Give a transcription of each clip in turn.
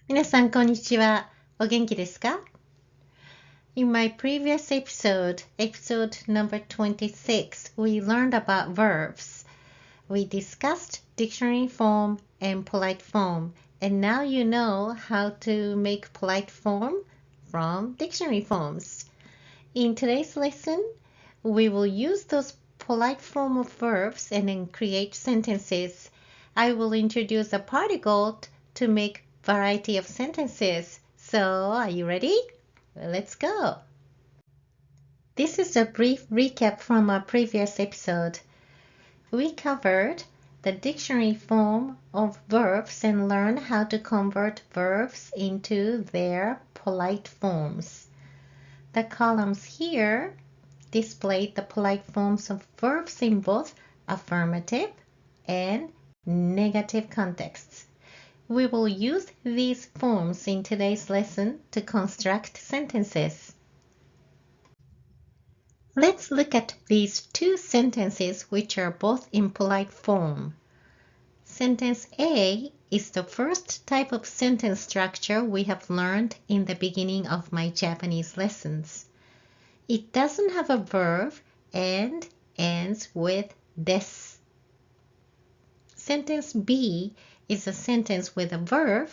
皆さん、こんにちは。お元気ですか? In my previous episode number 26, we learned about verbs. We discussed dictionary form and polite form, and now you know how to make polite form from dictionary forms. In today's lesson, we will use those polite form of verbs and then create sentences. I will introduce a particle to make variety of sentences. So, are you ready? Well, let's go. This is a brief recap from our previous episode. We covered the dictionary form of verbs and learned how to convert verbs into their polite forms. The columns here display the polite forms of verbs in both affirmative and negative contexts. We will use these forms in today's lesson to construct sentences. Let's look at these two sentences which are both in polite form. Sentence A is the first type of sentence structure we have learned in the beginning of my Japanese lessons. It doesn't have a verb and ends with des. Sentence B is a sentence with a verb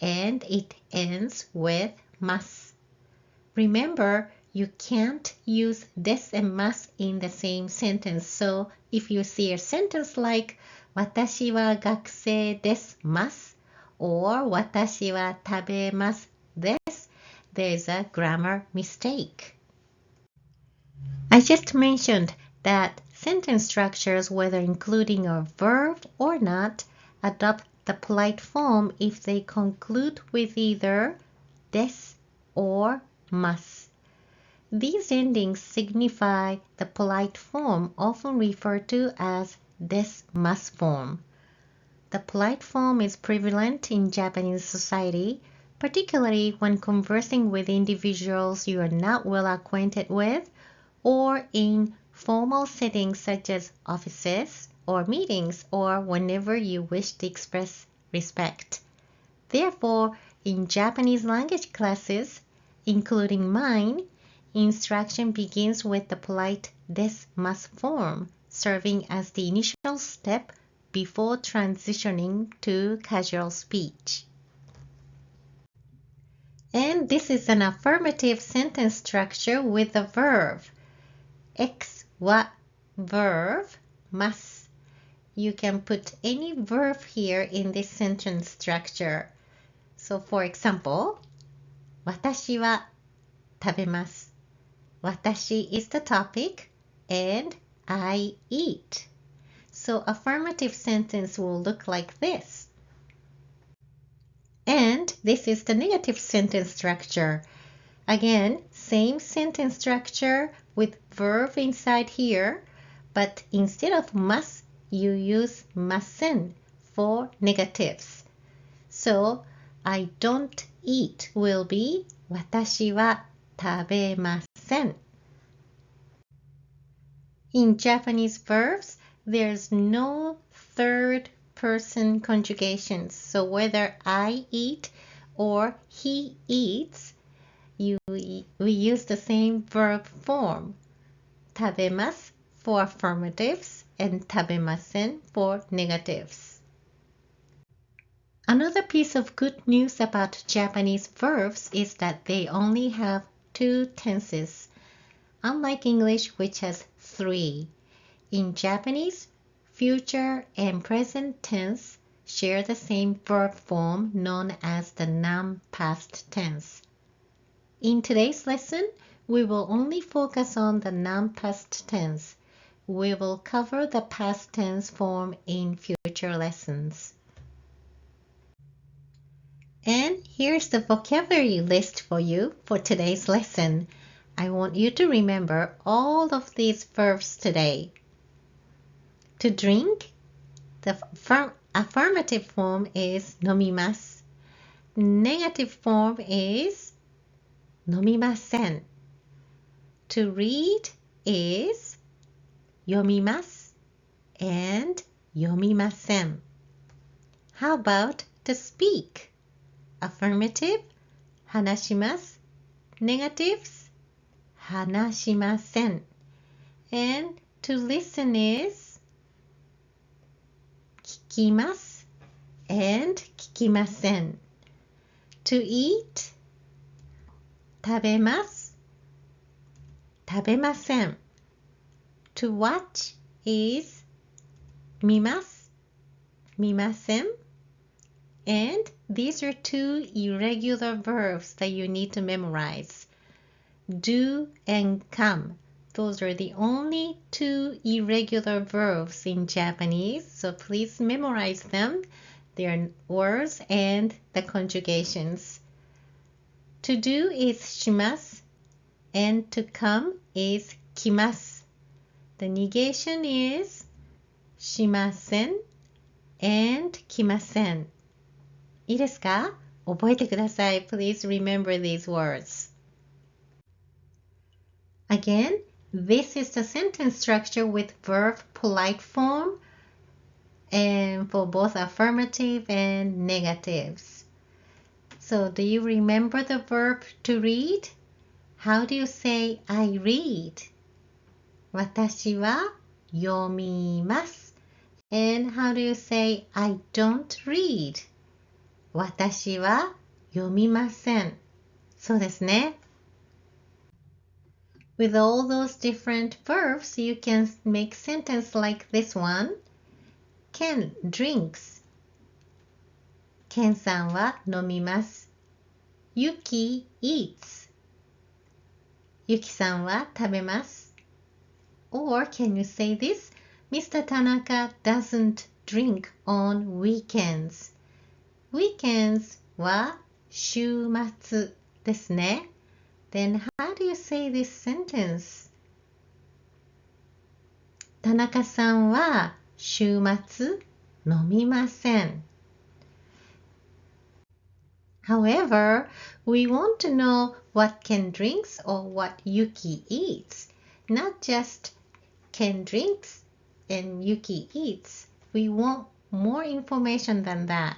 and it ends with mas. Remember, you can't use des and mas in the same sentence. So if you see a sentence like 私は学生ですます or 私は食べますです, there's a grammar mistake. I just mentioned that sentence structures, whether including a verb or not, adopt the polite form if they conclude with either des or mas. These endings signify the polite form often referred to as des mas form. The polite form is prevalent in Japanese society, particularly when conversing with individuals you are not well acquainted with, or in formal settings such as offices or meetings, or whenever you wish to express respect. Therefore, in Japanese language classes, including mine, instruction begins with the polite des mas form, serving as the initial step before transitioning to casual speech. And this is an affirmative sentence structure with a verb. X wa verb mas. You can put any verb here in this sentence structure. So for example, 私は食べます. 私 is the topic and I eat. So affirmative sentence will look like this. And this is the negative sentence structure. Again, same sentence structure with verb inside here, but instead of mas, you use masen for negatives. So, I don't eat will be 私は食べません. In Japanese verbs, there's no third person conjugations. So whether I eat or he eats, we use the same verb form. 食べます for affirmatives and 食べません for negatives. Another piece of good news about Japanese verbs is that they only have two tenses, unlike English which has three. In Japanese, future and present tense share the same verb form known as the non-past tense. In today's lesson, we will only focus on the non-past tense. We will cover the past tense form in future lessons. And here's the vocabulary list for you for today's lesson. I want you to remember all of these verbs today. To drink, the affirmative form is 飲みます. Negative form is 飲みません. To read is 読みます and 読みません. How about to speak? affirmative, 話します. Negatives, 話しません. And to listen is 聞きます and 聞きません. To eat, 食べます、食べません. To watch is 見ます、見ません. And these are two irregular verbs that you need to memorize. Do and come. Those are the only two irregular verbs in Japanese, so please memorize them, their words and the conjugations. To do is します and to come is 来ます. The negation is しません and 来ません. いいですか？覚えてください. Please remember these words. Again, this is the sentence structure with verb polite form and for both affirmative and negatives. So do you remember the verb to read? How do you say I read? 私は読みます. And how do you say I don't read? 私は読みません. そうですね. With all those different verbs, you can make sentence like this one. Ken drinks. Ken さんは飲みます. Yuki eats. Yuki さんは食べます. Or can you say this? Mr. Tanaka doesn't drink on weekends. Weekends は週末ですね. Then how do you say this sentence? 田中さんは週末飲みません. However, we want to know what Ken drinks or what Yuki eats, not just Ken drinks and Yuki eats. We want more information than that.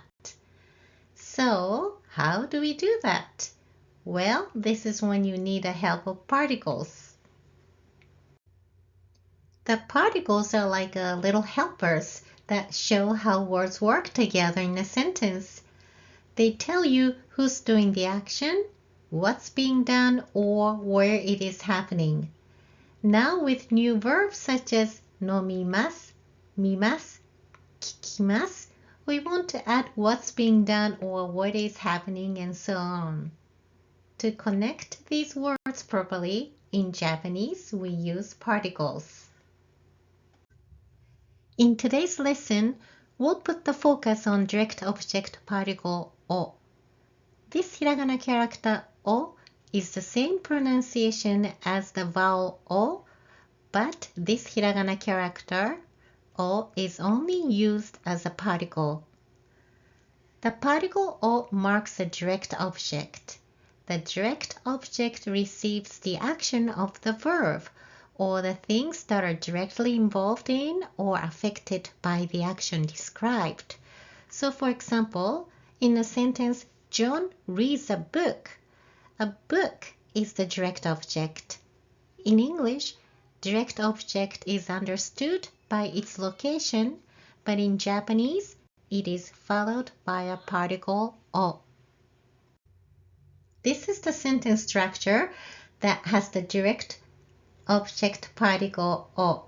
So, how do we do that? Well, this is when you need the help of particles. The particles are like little helpers that show how words work together in a sentence. They tell you who's doing the action, what's being done, or where it is happening. Now with new verbs such as 飲みます, 見ます, 聞きます, we want to add what's being done or what is happening and so on. To connect these words properly, in Japanese we use particles. In today's lesson, we'll put the focus on direct object particle o. This hiragana character o is the same pronunciation as the vowel o, but this hiragana character o is only used as a particle. The particle o marks a direct object. The direct object receives the action of the verb or the things that are directly involved in or affected by the action described. So for example, in the sentence, John reads a book is the direct object. In English, direct object is understood by its location, but in Japanese, it is followed by a particle o. This is the sentence structure that has the direct object particle o.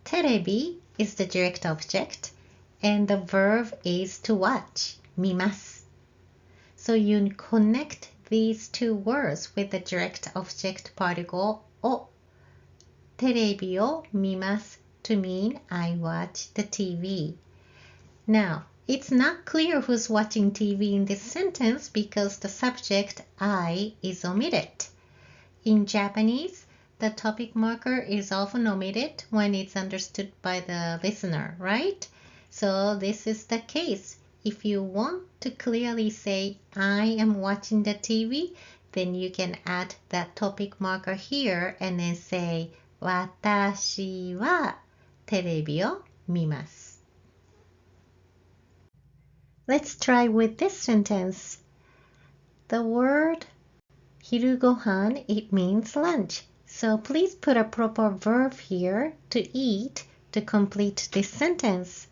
Terebi is the direct object, and the verb is to watch, 見ます. So you connect these two words with the direct object particle o. テレビを見ます to mean I watch the TV. Now, it's not clear who's watching TV in this sentence because the subject I is omitted. In Japanese, the topic marker is often omitted when it's understood by the listener, right? So this is the case. If you want to clearly say, I am watching the TV, then you can add that topic marker here and then say, 私はテレビを見ます. Let's try with this sentence. the word 昼ご飯, it means lunch. So please put a proper verb here to eat to complete this sentence.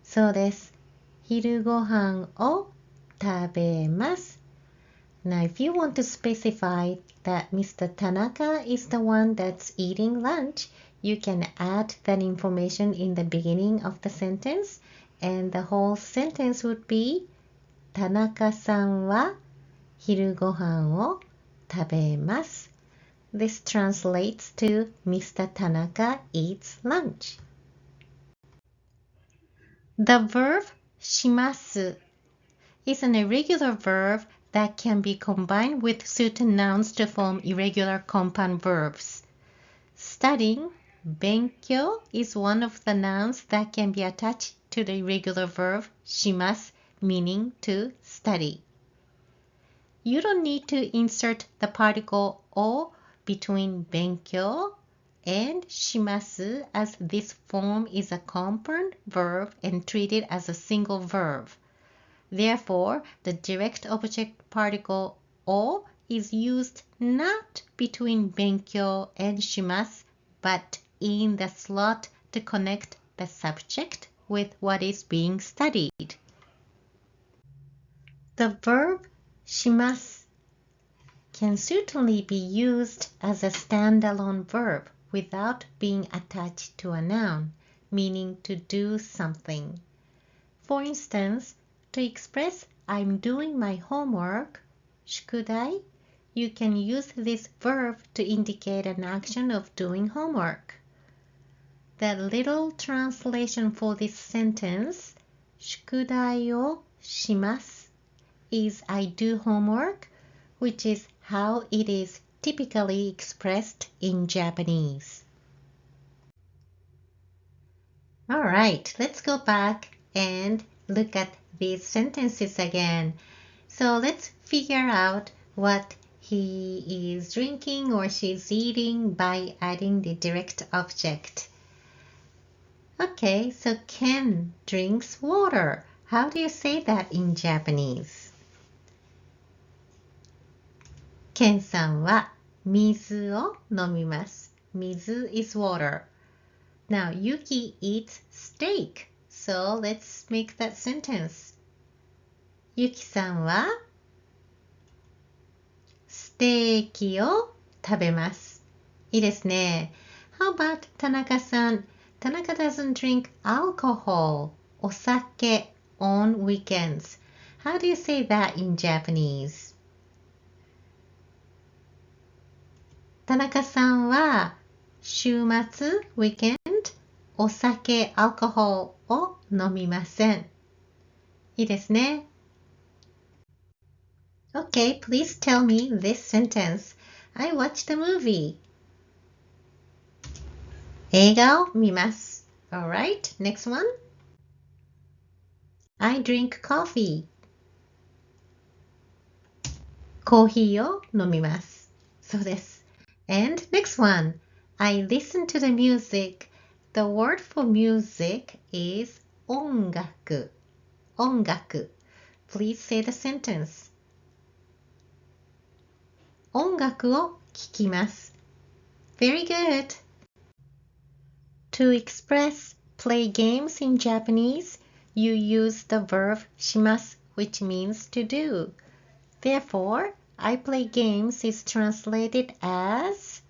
そうです。昼ご飯を食べます。Now, if you want to specify that Mr. Tanaka is the one that's eating lunch, you can add that information in the beginning of the sentence, and the whole sentence would be 田中さんは昼ご飯を食べます。This translates to Mr. Tanaka eats lunch. The verb します is an irregular verb that can be combined with certain nouns to form irregular compound verbs. Studying, 勉強 is one of the nouns that can be attached to the irregular verb します meaning to study. You don't need to insert the particle を between 勉強 and します as this form is a compound verb and treated as a single verb. Therefore, the direct object particle を is used not between 勉強 and します but in the slot to connect the subject with what is being studied. The verb します can certainly be used as a standalone verb without being attached to a noun, meaning to do something. For instance, to express I'm doing my homework, 宿題, you can use this verb to indicate an action of doing homework. The literal translation for this sentence, 宿題をします is I do homework, which is how it is typically expressed in Japanese. Alright, let's go back and look at these sentences again. So let's figure out what he is drinking or she's eating by adding the direct object. Okay, so Ken drinks water. How do you say that in Japanese? ケンさんは水を飲みます。水 is water. Now, Yuki eats steak. So let's make that sentence. ゆきさんはステーキを食べます。いいですね。How about 田中さん? Tanaka doesn't drink alcohol, お酒 on weekends. How do you say that in Japanese? 田中さんは週末 weekend お酒 alcohol を飲みません。いいですね。Okay, please tell me this sentence. I watched a movie. 映画を見ます。Alright, next one. I drink coffee. コーヒーを飲みます。そうです。And next one. I listen to the music. The word for music is 音楽。音楽。Please say the sentence. 音楽を聴きます。Very good. To express play games in Japanese, you use the verb します which means to do. Therefore, I play games is translated as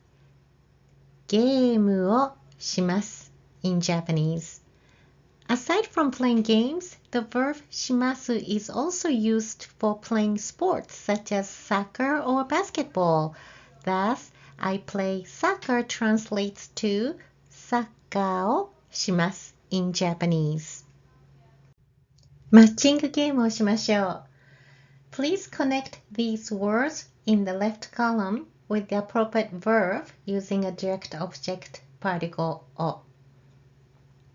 ゲームをします in Japanese. Aside from playing games, the verb します is also used for playing sports such as soccer or basketball. Thus, I play soccer translates to サッカーをします in Japanese. マッチングゲームをしましょう。Please connect these words in the left column with the appropriate verb using a direct object particle を。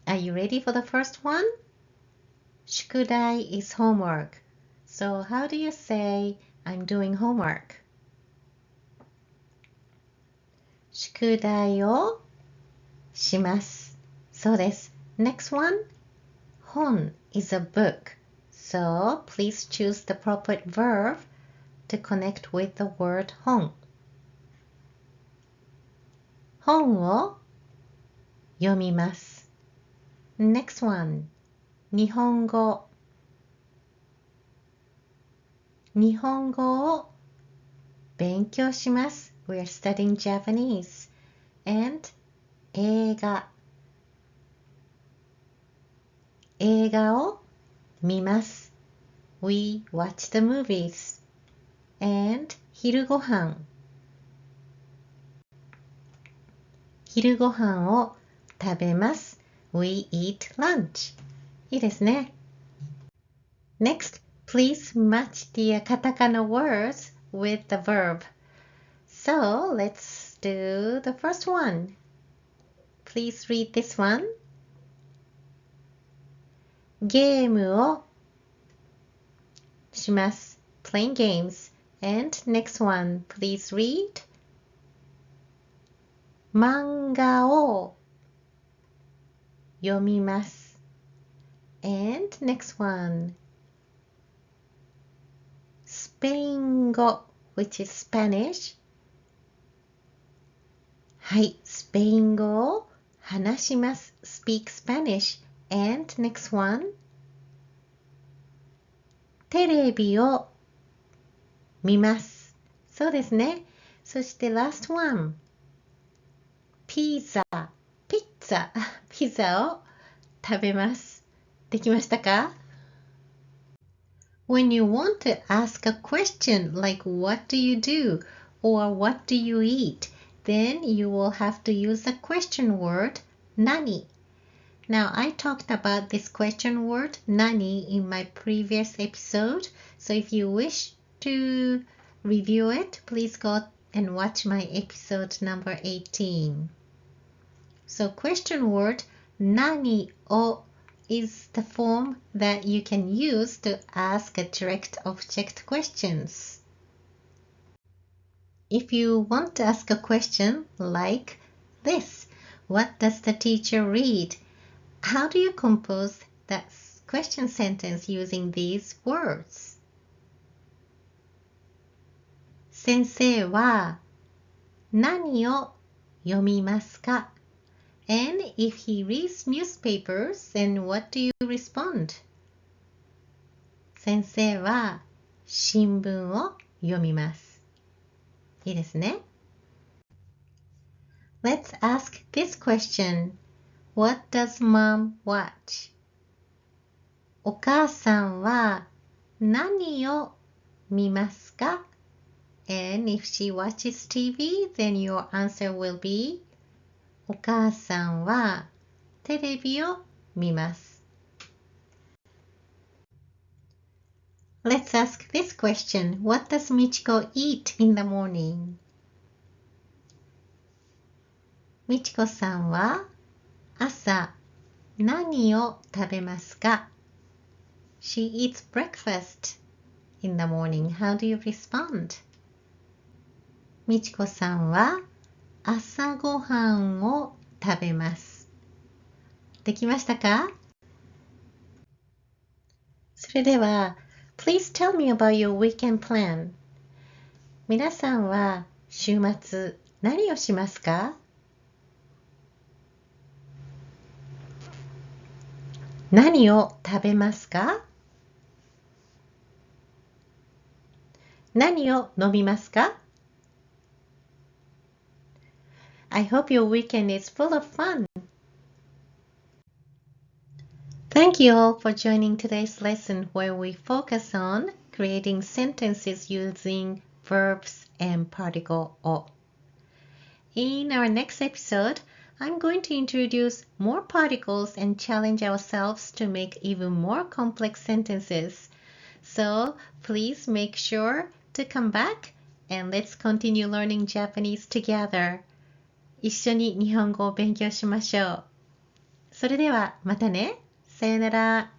Are you ready for the first one? 宿題 is homework. So how do you say I'm doing homework? 宿題をします。そうです。Next one. 本 is a book. So please choose the proper verb to connect with the word 本。本を読みます。Next one. 日本語。日本語を勉強します。We are studying Japanese. And 映画。映画を見ます。We watch the movies. And 昼ごはん。昼ごはんを食べます。We eat lunch. いいですね。Next, please match the katakana words with the verb. So let's do the first one. Please read this one. ゲームをします。Playing games. And next one, please read. 漫画を読みます。And next one. スペイン語 which is Spanish. はい、スペイン語を話します。Speak Spanish. And next one. テレビを見ます。そうですね。そして last one. ピザを食べます。できましたか？ When you want to ask a question like what do you do or what do you eat, then you will have to use the question word Nani. Now I talked about this question word Nani in my previous episode, so if you wish to review it, please go and watch my episode number 18. So question word Nani o is the form that you can use to ask a direct object questions. If you want to ask a question like this, what does the teacher read? How do you compose that question sentence using these words? 先生は何を読みますか? And if he reads newspapers, then what do you respond? 先生は新聞を読みます。いいですね。Let's ask this question. What does mom watch? お母さんは何を見ますか? And if she watches TV, then your answer will be お母さんはテレビを見ます。Let's ask this question. What does Michiko eat in the morning? みちこさんは朝何を食べますか? She eats breakfast in the morning. How do you respond? みちこさんは朝ごはんを食べます。できましたか？それでは、Please tell me about your weekend plan. 皆さんは週末何をしますか？何を食べますか？何を飲みますか？ I hope your weekend is full of fun. Thank you all for joining today's lesson where we focus on creating sentences using verbs and particle o. In our next episode, I'm going to introduce more particles and challenge ourselves to make even more complex sentences. So please make sure to come back and let's continue learning Japanese together. 一緒に日本語を勉強しましょう。それではまたね。さよなら。